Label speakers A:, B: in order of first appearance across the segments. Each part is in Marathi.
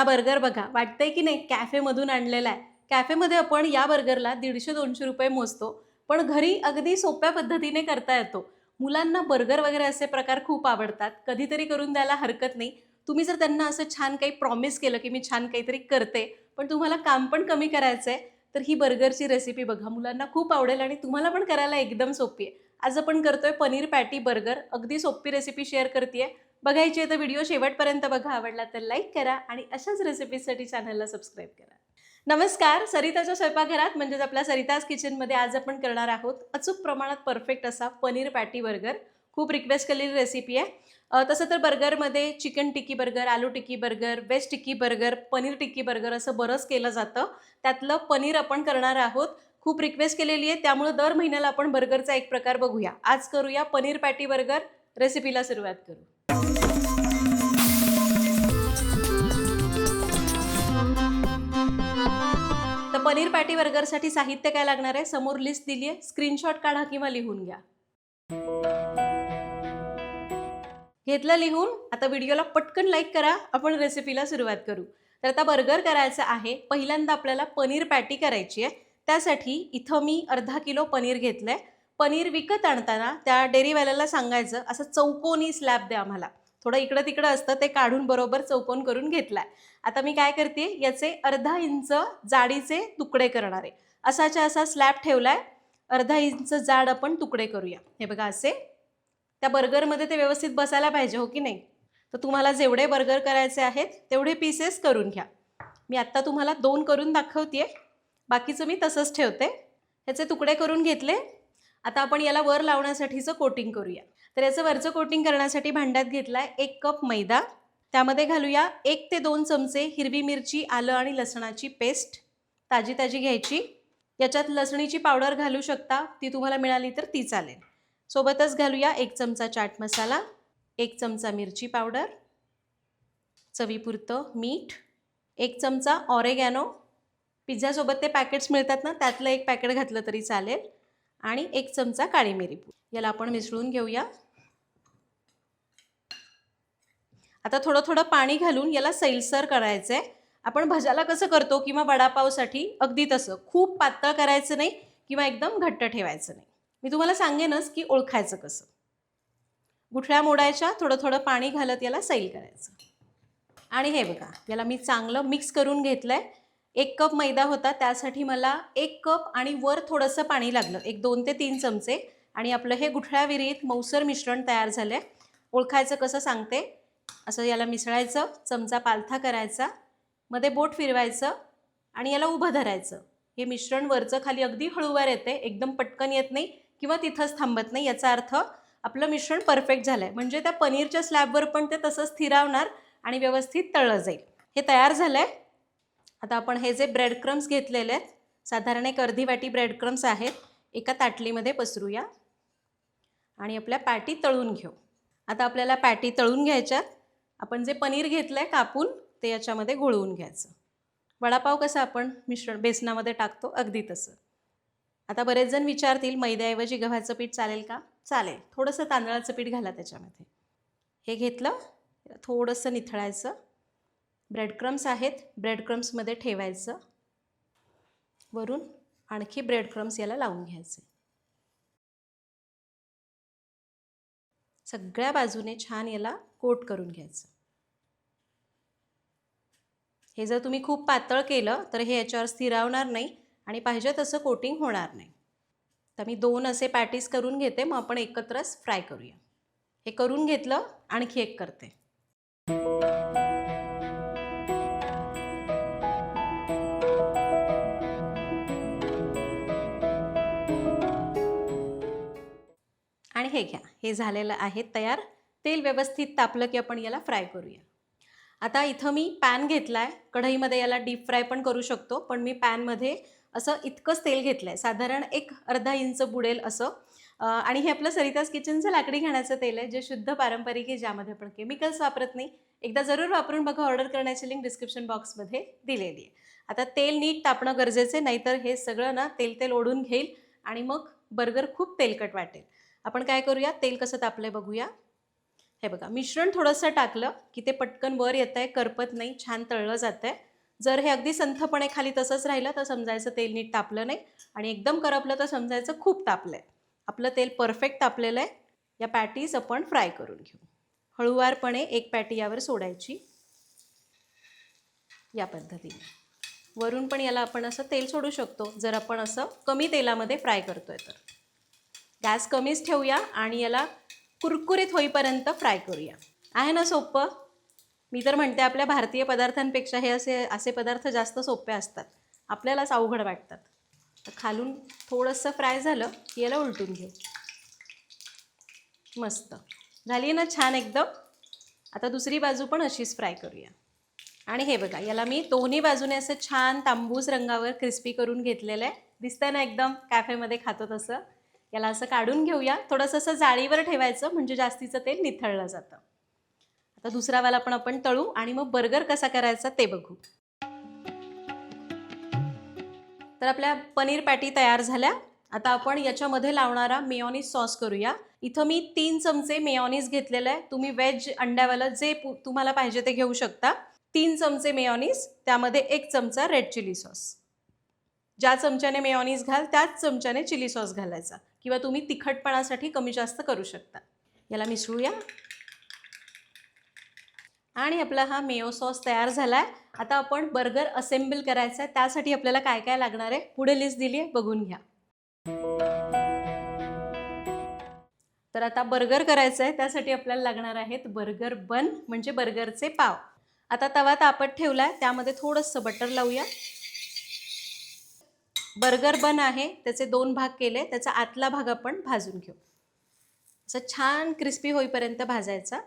A: हा बर्गर बघा, वाटतंय की नाही कॅफेमधून आणलेला आहे. कॅफेमध्ये आपण या बर्गरला ₹150-200 मोजतो, पण घरी अगदी सोप्या पद्धतीने करता येतो. मुलांना बर्गर वगैरे असे प्रकार खूप आवडतात. कधीतरी करून द्यायला हरकत नाही. तुम्ही जर त्यांना असं छान काही प्रॉमिस केलं, की मी छान काहीतरी करते, पण तुम्हाला काम पण कमी करायचंय, तर ही बर्गरची रेसिपी बघा. मुलांना खूप आवडेल आणि तुम्हाला पण करायला एकदम सोपी आहे. आज आपण करतोय पनीर पॅटी बर्गर. अगदी सोपी रेसिपी शेअर करतेय. बघायची आहे तर व्हिडिओ शेवटपर्यंत बघा. आवडला तर लाईक करा आणि अशाच रेसिपीजसाठी चॅनलला सबस्क्राईब करा. नमस्कार, सरिताच्या स्वयंपाकघरात म्हणजेच आपल्या सरिताज किचनमध्ये आज आपण करणार आहोत अचूक प्रमाणात परफेक्ट असा पनीर पॅटी बर्गर. खूप रिक्वेस्ट केलेली रेसिपी आहे. तसं तर बर्गरमध्ये chicken tikki burger, aloo tikki burger, veg tikki burger, paneer tikki burger असं बरंच केलं जातं. त्यातलं पनीर आपण करणार आहोत. खूप रिक्वेस्ट केलेली आहे, त्यामुळे दर महिन्याला आपण बर्गरचा एक प्रकार बघूया. आज करूया पनीर पॅटी बर्गर. रेसिपीला सुरुवात करू. तर पनीर पॅटी बर्गरसाठी साहित्य काय लागणार आहे समोर लिस्ट दिली आहे. स्क्रीनशॉट काढा किंवा लिहून घ्या. घेतलं लिहून. आता व्हिडिओला पटकन लाईक करा. आपण रेसिपीला सुरुवात करू. तर आता बर्गर करायचं आहे. पहिल्यांदा आपल्याला पनीर पॅटी करायची आहे. त्यासाठी इथं मी अर्धा किलो पनीर घेतलंय. पनीर विकत आणताना त्या डेअरीवाल्याला सांगायचं असं चौकोनी स्लॅब द्या आम्हाला. थोडं इकडं तिकडं असतं ते काढून बरोबर चौकोन करून घेतलाय. आता मी काय करते, याचे अर्धा इंच जाडीचे तुकडे करणार आहे. असाच्या असा स्लॅब ठेवलाय. अर्धा इंच जाड आपण तुकडे करूया. हे बघा असे. त्या बर्गरमध्ये ते व्यवस्थित बसायला पाहिजे, हो की नाही? तर तुम्हाला जेवढे बर्गर करायचे आहेत तेवढे पीसेस करून घ्या. मी आत्ता तुम्हाला 2 करून दाखवते. बाकीचं मी तसंच ठेवते. ह्याचे तुकडे करून घेतले. आता आपण याला वर लावण्यासाठीचं कोटिंग करूया. तर याचं वरचं कोटिंग करण्यासाठी भांड्यात घेतलाय 1 कप मैदा. त्यामध्ये घालूया 1 ते 2 चमचे हिरवी मिरची, आलं आणि लसणाची पेस्ट ताजी ताजी घ्यायची. याच्यात लसणीची पावडर घालू शकता, ती तुम्हाला मिळाली तर ती चालेल. सोबतच घालूया 1 चमचा चाट मसाला, 1 चमचा मिरची पावडर, चवीपुरतं मीठ, 1 चमचा ऑरेगॅनो. पिझ्झासोबत ते पॅकेट्स मिळतात ना, त्यातलं 1 पॅकेट घातलं तरी चालेल, आणि 1 चमचा काळी मिरी पूड. याला आपण मिसळून घेऊया. आता थोडं थोडं पाणी घालून याला सैलसर करायचं आहे. आपण भज्याला कसं करतो किंवा वडापावसाठी अगदी तसं. खूप पातळ करायचं नाही किंवा एकदम घट्ट ठेवायचं नाही. मी तुम्हाला सांगेनच की ओळखायचं कसं. गुठळ्या मोडायच्या, थोडं थोडं पाणी घालत याला सैल करायचं. आणि हे बघा, याला मी चांगलं मिक्स करून घेतलंय. 1 कप मैदा होता, त्यासाठी मला 1 कप आणि वर थोडंसं पाणी लागलं. 2 ते 3 चमचे. आणि आपलं हे गुठळ्या विरहित मऊसर मिश्रण तयार झालंय. ओळखायचं कसं सांगते. असं याला मिसळायचं, चमचा पालथा करायचा, मध्ये बोट फिरवायचं आणि याला उभं धरायचं. हे मिश्रण वरचं खाली अगदी हळूवार येते, एकदम पटकन येत नाही किंवा तिथंच थांबत नाही. याचा अर्थ आपलं मिश्रण परफेक्ट झालंय. म्हणजे त्या पनीरच्या स्लॅबवर पण ते तसंच स्थिरावणार आणि व्यवस्थित तळलं जाईल. हे तयार झालंय. आता आपण हे जे ब्रेड क्रम्स घेतलेले आहेत, साधारण 1 अर्धी वाटी ब्रेड क्रम्स आहेत, एका ताटलीमध्ये पसरूया आणि आपल्या पॅटी तळून घेऊ. आता आपल्याला पॅटी तळून घ्यायच्यात. आपण जे पनीर घेतलंय कापून ते याच्यामध्ये घोळवून घ्यायचं. वडापाव कसं आपण मिश्रण बेसनामध्ये टाकतो, अगदी तसं. आता बरेच जण विचारतील, मैद्याऐवजी गव्हाचं पीठ चालेल का? चालेल. थोडंसं तांदळाचं पीठ घाला त्याच्यामध्ये. हे घेतलं, थोडंसं निथळायचं. ब्रेड क्रम्स आहेत, ब्रेड क्रम्समध्ये ठेवायचं. वरून आणखी ब्रेड क्रम्स याला लावून घ्यायचे. सगळ्या बाजूने छान याला कोट करून घ्यायचं. हे जर तुम्ही खूप पातळ केलं तर हे याच्यावर स्थिरावणार नाही आणि पाहिजे तसं कोटिंग होणार नाही. तर मी 2 असे पॅटीस करून घेते, मग आपण एकत्रच फ्राय करूया. हे करून घेतलं, आणखी एक करते. आणि हे घ्या, हे झालेलं आहे तयार. तेल व्यवस्थित तापलं की आपण याला फ्राय करूया. आता इथं मी पॅन घेतलाय. कढईमध्ये याला डीप फ्राय पण करू शकतो, पण मी पॅनमध्ये असं इतकंच तेल घेतलंय, साधारण 1 अर्धा इंच बुडेल असं. आणि हे आपलं सरिताज किचनचं लाकडी घाण्याचं तेल आहे, जे शुद्ध पारंपरिक आहे, ज्यामध्ये आपण केमिकल्स वापरत नाही. एकदा जरूर वापरून बघा. ऑर्डर करण्याची लिंक डिस्क्रिप्शन बॉक्समध्ये दिलेली आहे. आता तेल नीट तापणं गरजेचं आहे, नाहीतर हे सगळं ना तेल ओढून घेईल आणि मग बर्गर खूप तेलकट वाटेल. आपण काय करूया, तेल कसं तापलंय बघूया. हे बघा, मिश्रण थोडंसं टाकलं की ते पटकन वर येतंय, करपत नाही, छान तळलं जातंय. जर हे अगदी संथपणे खाली तसंच राहिलं तर समजायचं तेल नीट तापलं नाही, आणि एकदम करपलं तर समजायचं खूप तापलंय. आपलं तेल परफेक्ट तापलेलं आहे. या पॅटीज आपण फ्राय करून घेऊ. हळूवारपणे एक पॅटी यावर सोडायची, या पद्धतीने. वरून पण याला आपण असं तेल सोडू शकतो जर आपण असं कमी तेलामध्ये फ्राय करतोय तर. गॅस कमीच ठेवूया आणि याला कुरकुरीत होईपर्यंत फ्राय करूया. आहे ना सोपं? मी तर म्हणते आपल्या भारतीय पदार्थांपेक्षा हे असे पदार्थ जास्त सोपे असतात, आपल्यालाच अवघड वाटतात. तर खालून थोडंसं फ्राय झालं की याला उलटून घेऊ. मस्त झाली ना छान एकदम. आता दुसरी बाजू पण अशीच फ्राय करूया. आणि हे बघा, याला मी दोन्ही बाजूने असं छान तांबूस रंगावर क्रिस्पी करून घेतलेलं आहे. दिसतंय ना एकदम कॅफेमध्ये खातो तसं. याला असं काढून घेऊया. थोडंसं असं जाळीवर ठेवायचं म्हणजे जास्तीचं तेल निथळलं जातं. आता दुसरा वाला पण आपण तळू आणि मग बर्गर कसा करायचा ते बघू. तर आपल्या पनीर पॅटी तयार झाल्या. आता आपण याच्यामध्ये लावणारा मेयोनीज सॉस करूया. इथं मी 3 चमचे मेयोनीज घेतलेलं आहे. तुम्ही व्हेज अंड्यावालं जे तुम्हाला पाहिजे ते घेऊ शकता. 3 चमचे मेयोनीज, त्यामध्ये 1 चमचा रेड चिली सॉस. ज्या चमच्याने मेयोनीज घाल त्याच चमच्याने चिली सॉस घालायचा, किंवा तुम्ही तिखटपणासाठी कमी जास्त करू शकता. याला मिसळूया. आणि आपला हा मेयो सॉस तयार झालाय. आता आपण बर्गर असेंबल करायचा आहे. त्यासाठी आपल्याला काय काय लागणार आहे पुढे लिस्ट दिली आहे, बघून घ्या. तर आता बर्गर करायचं आहे, त्यासाठी आपल्याला लागणार आहेत बर्गर बन, म्हणजे बर्गरचे पाव. आता तवा तापत ठेवलाय, त्यामध्ये थोडंसं बटर लावूया. बर्गर बन आहे, त्याचे 2 भाग केले. त्याचा आतला भाग आपण भाजून घेऊ. असं छान क्रिस्पी होईपर्यंत भाजायचा.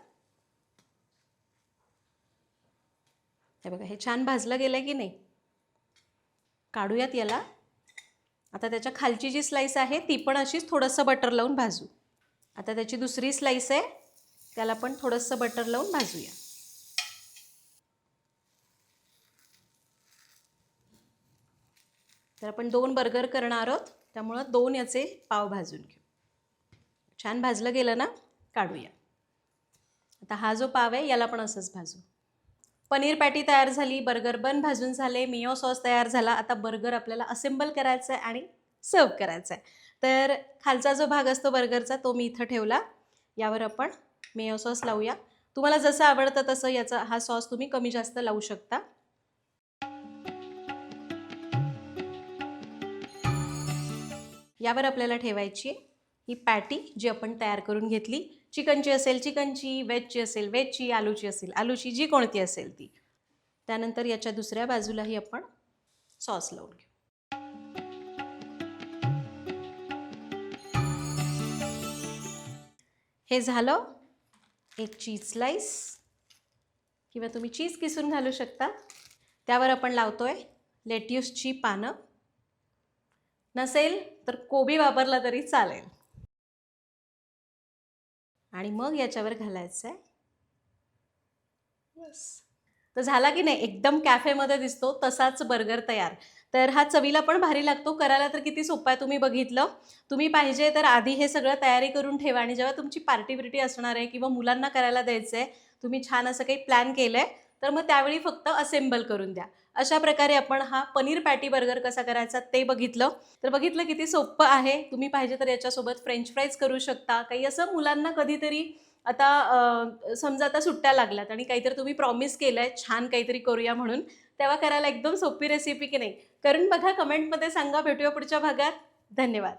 A: हे बघा, हे छान भाजलं गेलंय की नाही. काढूयात याला. आता त्याच्या खालची जी स्लाइस आहे ती पण अशीच थोडंसं बटर लावून भाजू. आता त्याची दुसरी स्लाइस आहे, त्याला पण थोडंसं बटर लावून भाजूया. तर आपण 2 बर्गर करणार आहोत, त्यामुळं 2 याचे पाव भाजून घेऊ. छान भाजलं गेलं ना, काढूया. आता हा जो पाव आहे याला पण असंच भाजू. पनीर पॅटी तयार झाली, बर्गर बन भाजून झाले, मियो सॉस तयार झाला. आता बर्गर आपल्याला असेंबल करायचा आहे आणि सर्व करायचा आहे. तर खालचा जो भाग असतो बर्गरचा तो मी इथं ठेवला. यावर आपण मियो सॉस लावूया. तुम्हाला जसं आवडतं तसं याचा हा सॉस तुम्ही कमी जास्त लावू शकता. यावर आपल्याला ठेवायची ही पॅटी जी आपण तयार करून घेतली. चिकनची असेल चिकनची, व्हेजची असेल व्हेजची, आलूची असेल आलूची, जी कोणती असेल ती. त्यानंतर याच्या दुसऱ्या बाजूलाही आपण सॉस लावून घेऊ. हे झालं. एक चीज स्लाइस, किंवा तुम्ही चीज किसून घालू शकता. त्यावर आपण लावतोय लेट्यूसची पानं. नसेल तर कोबी वापरला तरी चालेल. आणि मग याच्यावर घालायचं आहे. यस, तर झाला की नाही, एकदम कॅफेमध्ये दिसतो तसाच बर्गर तयार. तर हा चवीला पण भारी लागतो. करायला तर किती सोपा आहे, तुम्ही बघितलं. तुम्ही पाहिजे तर आधी हे सगळं तयारी करून ठेवा, आणि जेव्हा तुमची पार्टी बिर्टी असणार आहे किंवा मुलांना करायला द्यायचं आहे, तुम्ही छान असं काही प्लॅन केलं आहे, तर मग त्यावेळी फक्त असेंबल करून द्या. अशा प्रकारे आपण हा पनीर पॅटी बर्गर कसा करायचा ते बघितलं. तर बघितलं किती सोपं आहे. तुम्ही पाहिजे तर याच्यासोबत फ्रेंच फ्राईज करू शकता. काही असं मुलांना कधीतरी, आता समजा आता सुट्ट्या लागल्यात आणि काहीतरी तुम्ही प्रॉमिस केलं आहे छान काहीतरी करूया म्हणून, तेव्हा करायला एकदम सोपी रेसिपी की नाही. करून बघा, कमेंटमध्ये सांगा. भेटूया पुढच्या भागात. धन्यवाद.